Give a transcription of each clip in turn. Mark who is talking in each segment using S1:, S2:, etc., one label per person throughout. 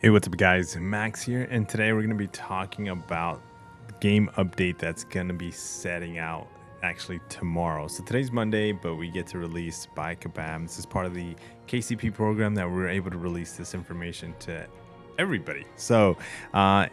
S1: Hey, what's up, guys? Max here, and today we're going to be talking about the game update that's going to be setting out actually tomorrow. So today's Monday, but we get to release by Kabam. This is part of the KCP program that we're able to release this information to everybody. So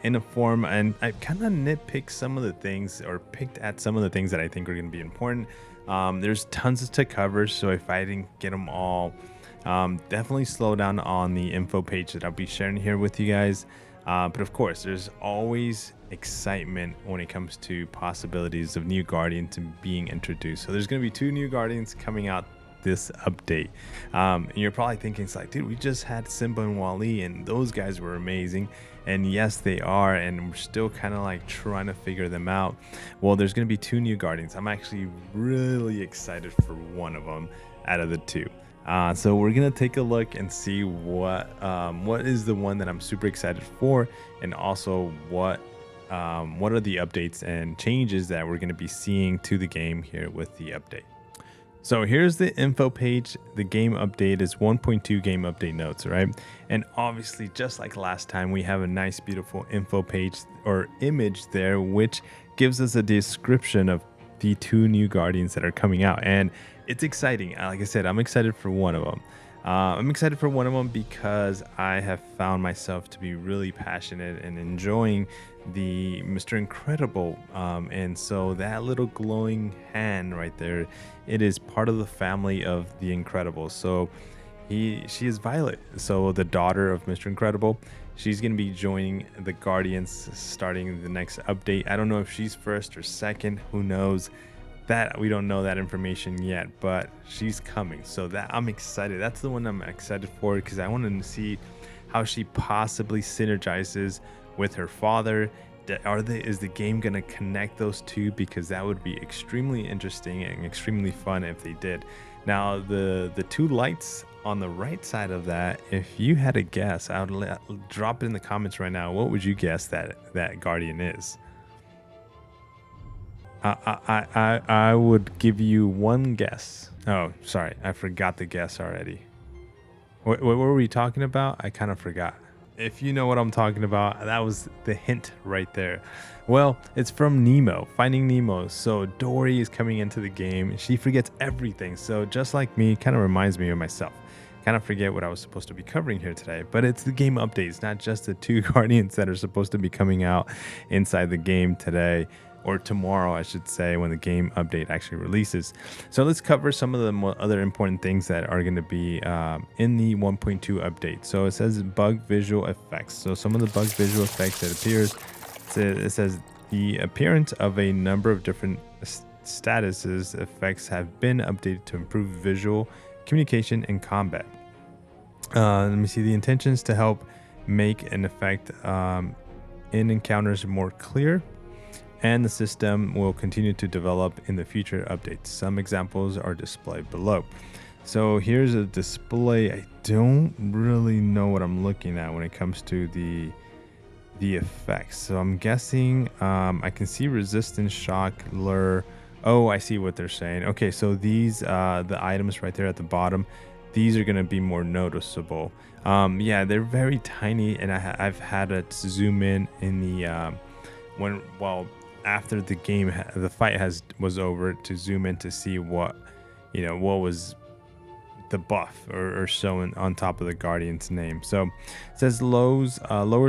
S1: in a form, and I kind of nitpicked some of the things or picked at some of the things that I think are going to be important. There's tons to cover, so if I didn't get them all, definitely slow down on the info page that I'll be sharing here with you guys. But of course, there's always excitement when it comes to possibilities of new Guardians being introduced. So there's going to be 2 new Guardians coming out this update. And you're probably thinking, it's like, dude, we just had Simba and Wally, and those guys were amazing. And yes, they are, and we're still kind of like trying to figure them out. Well, there's going to be 2 new Guardians. I'm actually really excited for one of them out of the 2. So we're gonna take a look and see what is the one that I'm super excited for, and also what are the updates and changes that we're gonna be seeing to the game here with the update. So here's the info page. The game update is 1.2 game update notes, right? And obviously, just like last time, we have a nice, beautiful info page or image there, which gives us a description of the 2 new Guardians that are coming out. And it's exciting. Like I said, I'm excited for one of them. I'm excited for one of them because I have found myself to be really passionate and enjoying the Mr. Incredible. And so that little glowing hand right there, it is part of the family of the Incredibles. So she is Violet. So the daughter of Mr. Incredible. She's going to be joining the Guardians starting the next update. I don't know if she's first or second. Who knows? That we don't know that information yet, but she's coming. So that I'm excited. That's the one I'm excited for because I want to see how she possibly synergizes with her father. Is the game going to connect those 2? Because that would be extremely interesting and extremely fun if they did. Now, the 2 lights on the right side of that, if you had a guess, I would drop it in the comments right now. What would you guess that Guardian is? I would give you one guess. Oh, sorry, I forgot the guess already. What were we talking about? I kind of forgot. If you know what I'm talking about, that was the hint right there. Well, it's from Nemo, Finding Nemo. So Dory is coming into the game. She forgets everything. So just like me, kind of reminds me of myself. Kind of forget what I was supposed to be covering here today, but it's the game updates, not just the 2 Guardians that are supposed to be coming out inside the game today. Or tomorrow, I should say, when the game update actually releases. So let's cover some of the other important things that are going to be in the 1.2 update. So it says bug visual effects. So some of the bug visual effects that appears, it says the appearance of a number of different statuses effects have been updated to improve visual communication and combat. Let me see the intentions to help make an effect in encounters more clear. And the system will continue to develop in the future updates. Some examples are displayed below. So here's a display. I don't really know what I'm looking at when it comes to the effects. So I'm guessing I can see resistance, shock, lure. Oh, I see what they're saying. Okay, so these the items right there at the bottom, these are going to be more noticeable. Yeah, they're very tiny, and I've had to zoom in the after the game, the fight was over, to zoom in to see what was the buff or showing on top of the Guardian's name. So it says lowers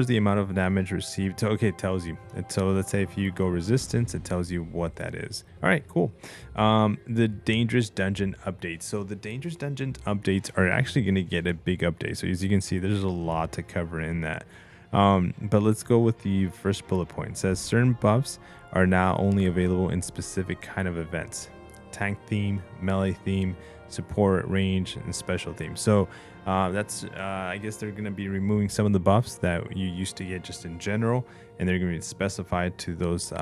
S1: the amount of damage received. So okay, it tells you. So let's say if you go resistance, it tells you what that is. All right, cool. The dangerous dungeon updates. So the dangerous dungeon updates are actually going to get a big update. So as you can see, there's a lot to cover in that. But let's go with the first bullet point. It says certain buffs are now only available in specific kind of events: tank theme, melee theme, support, range, and special theme. So that's I guess they're going to be removing some of the buffs that you used to get just in general, and they're going to be specified to those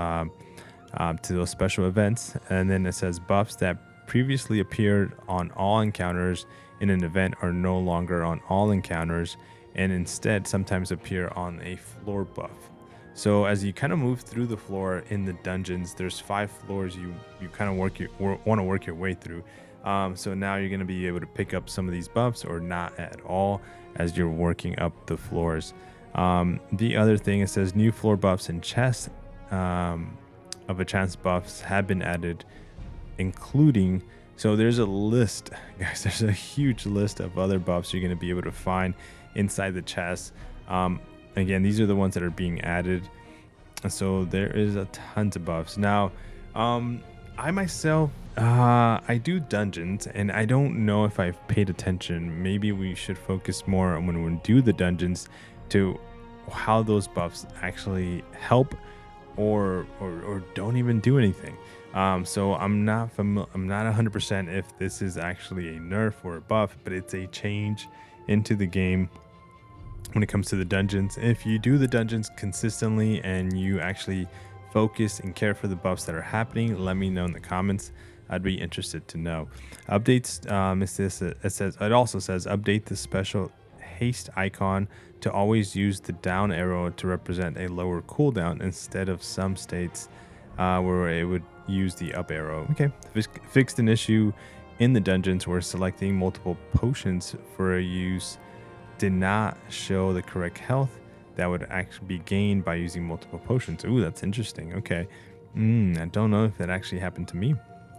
S1: special events. And then it says buffs that previously appeared on all encounters in an event are no longer on all encounters, and instead sometimes appear on a floor buff. So as you kind of move through the floor in the dungeons, there's 5 floors you kind of want to work your way through. So now you're going to be able to pick up some of these buffs or not at all as you're working up the floors. The other thing, it says new floor buffs and chests of a chance buffs have been added, including, so there's a list, guys, there's a huge list of other buffs you're going to be able to find inside the chest. Again, these are the ones that are being added. So there is a tons of buffs. Now, I myself, I do dungeons, and I don't know if I've paid attention. Maybe we should focus more on when we do the dungeons to how those buffs actually help or don't even do anything. So I'm not 100% if this is actually a nerf or a buff, but it's a change into the game when it comes to the dungeons. If you do the dungeons consistently and you actually focus and care for the buffs that are happening, let me know in the comments. I'd be interested to know. Updates, it also says update the special haste icon to always use the down arrow to represent a lower cooldown instead of some states where it would use the up arrow. Okay, fixed an issue in the dungeons where selecting multiple potions for a use did not show the correct health that would actually be gained by using multiple potions. Ooh, that's interesting. Okay. I don't know if that actually happened to me.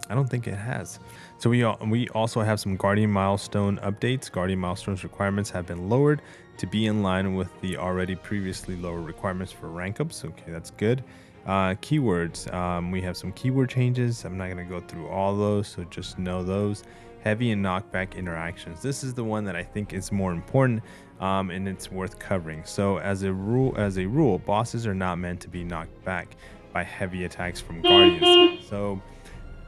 S1: I don't think it has. So we also have some Guardian milestone updates. Guardian milestones requirements have been lowered to be in line with the already previously lower requirements for rank ups. Okay, that's good. Keywords. We have some keyword changes. I'm not going to go through all those, so just know those. Heavy and knockback interactions. This is the one that I think is more important, and it's worth covering. So as a rule, bosses are not meant to be knocked back by heavy attacks from guardians. So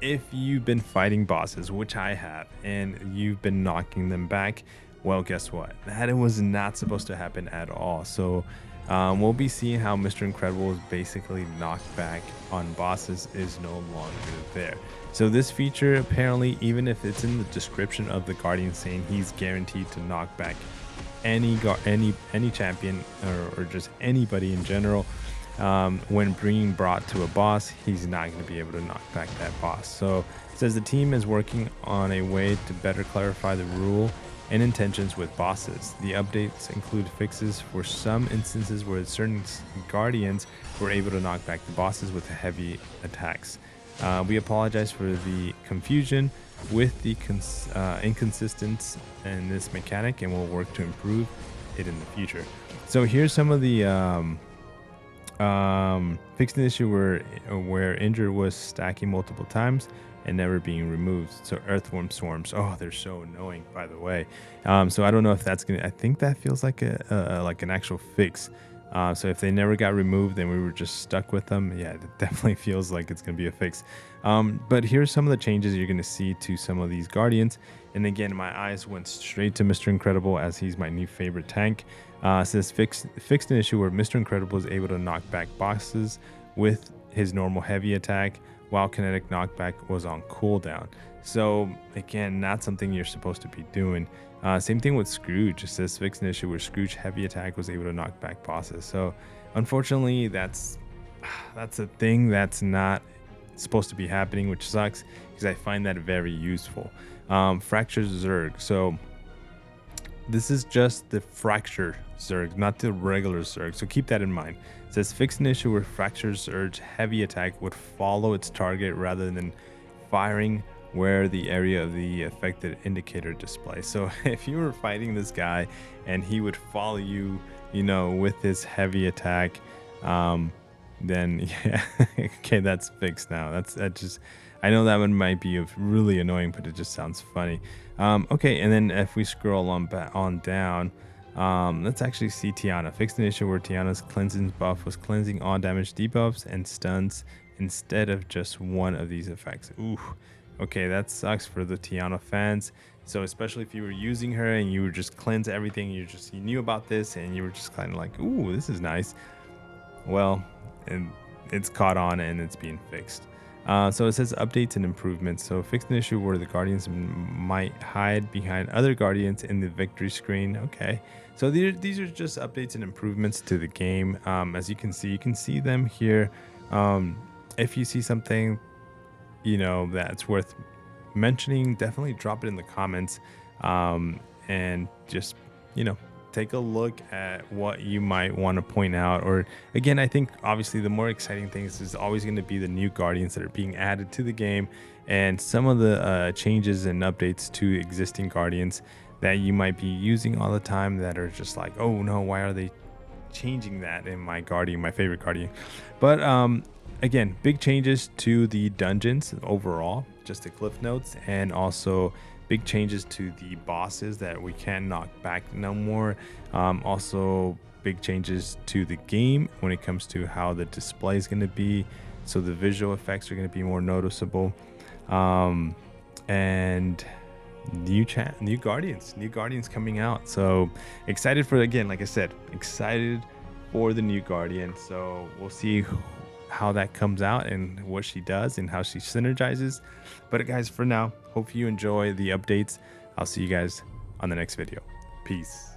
S1: if you've been fighting bosses, which I have, and you've been knocking them back, well, guess what? That was not supposed to happen at all. So we'll be seeing how Mr. Incredible's basically knockback on bosses is no longer there. So this feature, apparently, even if it's in the description of the Guardian saying he's guaranteed to knock back any champion or just anybody in general, when being brought to a boss, he's not going to be able to knock back that boss. So it says the team is working on a way to better clarify the rule and intentions with bosses. The updates include fixes for some instances where certain guardians were able to knock back the bosses with heavy attacks. We apologize for the confusion with the inconsistency in this mechanic, and we'll work to improve it in the future. So here's some of the fixed an issue where injured was stacking multiple times and never being removed. So earthworm swarms, oh, they're so annoying, by the way. So I don't know if that's gonna, I think that feels like like an actual fix. So if they never got removed and we were just stuck with them, yeah, it definitely feels like it's gonna be a fix. But here's some of the changes you're gonna see to some of these guardians. And again, my eyes went straight to Mr. Incredible as he's my new favorite tank. Says fixed an issue where Mr. Incredible is able to knock back bosses with his normal heavy attack while kinetic knockback was on cooldown. So again, not something you're supposed to be doing. Same thing with Scrooge. It says fixed an issue where Scrooge heavy attack was able to knock back bosses. So unfortunately, that's a thing that's not supposed to be happening, which sucks because I find that very useful. Fractured Zerg. So this is just the fracture Zerg, not the regular Zerg. So keep that in mind. It says fix an issue where fracture Zerg's heavy attack would follow its target rather than firing where the area of the affected indicator displays. So if you were fighting this guy and he would follow you, you know, with his heavy attack, then yeah, okay, that's fixed now. That just, I know that one might be really annoying, but it just sounds funny. Okay, and then if we scroll on down, let's actually see Tiana. Fixed an issue where Tiana's cleansing buff was cleansing all damage debuffs and stuns instead of just one of these effects. Ooh, okay, that sucks for the Tiana fans. So especially if you were using her and you were just cleanse everything, you knew about this and you were just kind of like, ooh, this is nice. Well, and it's caught on and it's being fixed. So it says updates and improvements. So fixed an issue where the guardians might hide behind other guardians in the victory screen. Okay, so these are just updates and improvements to the game. As you can see them here. If you see something, you know, that's worth mentioning, definitely drop it in the comments, and just, you know, take a look at what you might want to point out. Or again, I think obviously the more exciting things is always going to be the new guardians that are being added to the game, and some of the changes and updates to existing guardians that you might be using all the time that are just like, oh no, why are they changing that in my guardian, my favorite guardian? But again, big changes to the dungeons overall, just the cliff notes, and also big changes to the bosses that we can't knock back no more. Also big changes to the game when it comes to how the display is going to be, so the visual effects are going to be more noticeable. And new guardians coming out, so excited for, again, like I said, excited for the new guardian. So we'll see how that comes out and what she does and how she synergizes. But guys, for now, hope you enjoy the updates. I'll see you guys on the next video. Peace.